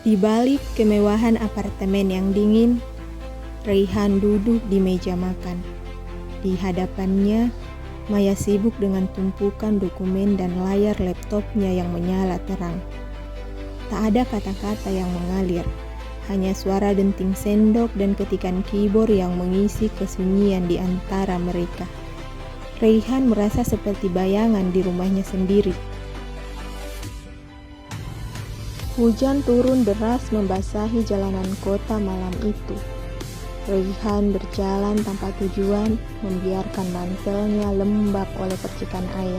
Di balik kemewahan apartemen yang dingin, Raihan duduk di meja makan. Di hadapannya, Maya sibuk dengan tumpukan dokumen dan layar laptopnya yang menyala terang. Tak ada kata-kata yang mengalir, hanya suara denting sendok dan ketikan keyboard yang mengisi kesunyian di antara mereka. Raihan merasa seperti bayangan di rumahnya sendiri. Hujan turun deras membasahi jalanan kota malam itu. Raihan berjalan tanpa tujuan, membiarkan mantelnya lembab oleh percikan air.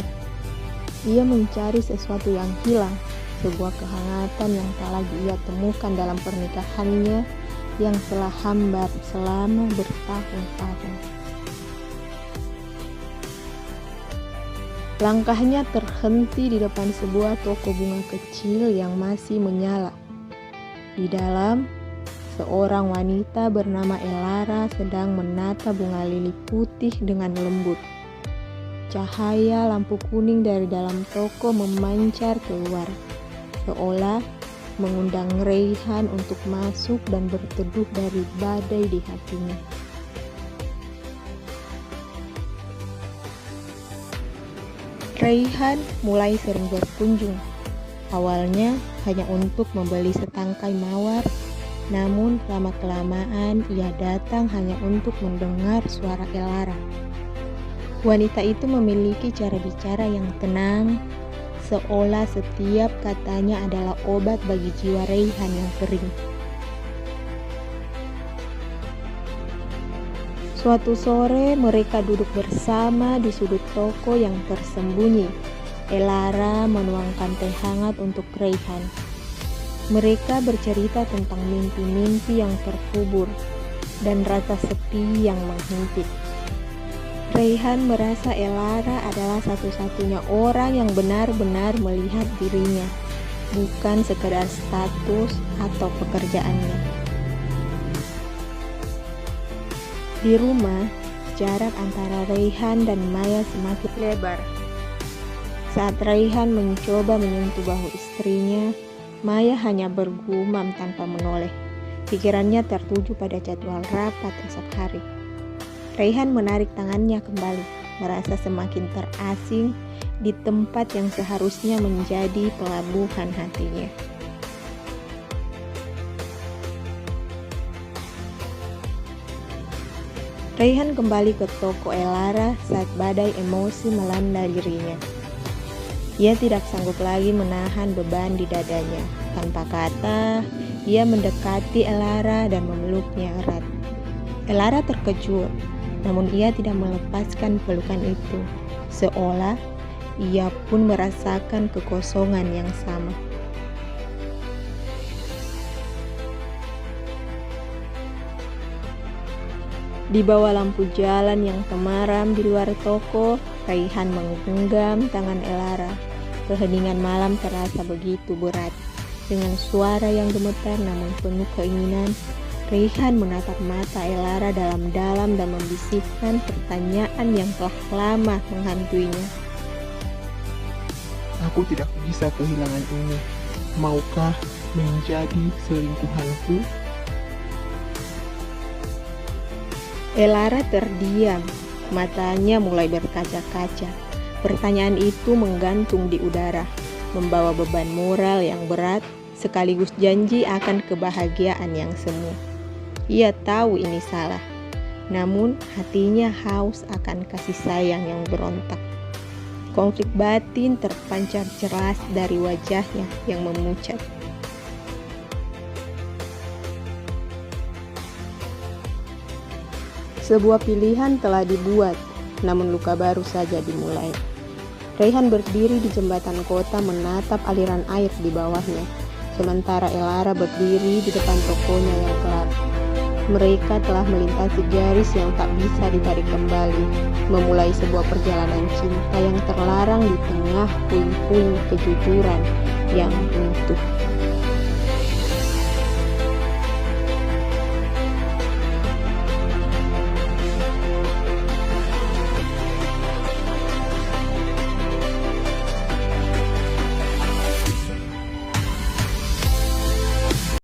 Ia mencari sesuatu yang hilang, sebuah kehangatan yang tak lagi ia temukan dalam pernikahannya yang telah hambar selama bertahun-tahun. Langkahnya terhenti di depan sebuah toko bunga kecil yang masih menyala. Di dalam, seorang wanita bernama Elara sedang menata bunga lili putih dengan lembut. Cahaya lampu kuning dari dalam toko memancar keluar, seolah mengundang Raihan untuk masuk dan berteduh dari badai di hatinya. Raihan mulai sering berkunjung. Awalnya hanya untuk membeli setangkai mawar, namun lama-kelamaan ia datang hanya untuk mendengar suara Elara. Wanita itu memiliki cara bicara yang tenang, seolah setiap katanya adalah obat bagi jiwa Raihan yang kering. Suatu sore mereka duduk bersama di sudut toko yang tersembunyi. Elara menuangkan teh hangat untuk Raihan. Mereka bercerita tentang mimpi-mimpi yang terkubur dan rasa sepi yang menghimpit. Raihan merasa Elara adalah satu-satunya orang yang benar-benar melihat dirinya, bukan sekedar status atau pekerjaannya. Di rumah, jarak antara Raihan dan Maya semakin lebar. Saat Raihan mencoba menyentuh bahu istrinya, Maya hanya bergumam tanpa menoleh. Pikirannya tertuju pada jadwal rapat esok hari. Raihan menarik tangannya kembali, merasa semakin terasing di tempat yang seharusnya menjadi pelabuhan hatinya. Raihan kembali ke toko Elara saat badai emosi melanda dirinya. Ia tidak sanggup lagi menahan beban di dadanya. Tanpa kata, ia mendekati Elara dan memeluknya erat. Elara terkejut, namun ia tidak melepaskan pelukan itu, seolah ia pun merasakan kekosongan yang sama. Di bawah lampu jalan yang temaram di luar toko, Raihan menggenggam tangan Elara. Keheningan malam terasa begitu berat. Dengan suara yang gemetar namun penuh keinginan, Raihan menatap mata Elara dalam-dalam dan membisikkan pertanyaan yang telah lama menghantuinya. Aku tidak bisa kehilangan ini. Maukah menjadi selingkuhanku? Elara terdiam, matanya mulai berkaca-kaca. Pertanyaan itu menggantung di udara, membawa beban moral yang berat, sekaligus janji akan kebahagiaan yang semu. Ia tahu ini salah, namun hatinya haus akan kasih sayang yang berontak. Konflik batin terpancar jelas dari wajahnya yang memucat. Sebuah pilihan telah dibuat, namun luka baru saja dimulai. Raihan berdiri di jembatan kota menatap aliran air di bawahnya, sementara Elara berdiri di depan tokonya yang gelap. Mereka telah melintasi garis yang tak bisa ditarik kembali, memulai sebuah perjalanan cinta yang terlarang di tengah puing-puing kejujuran yang runtuh.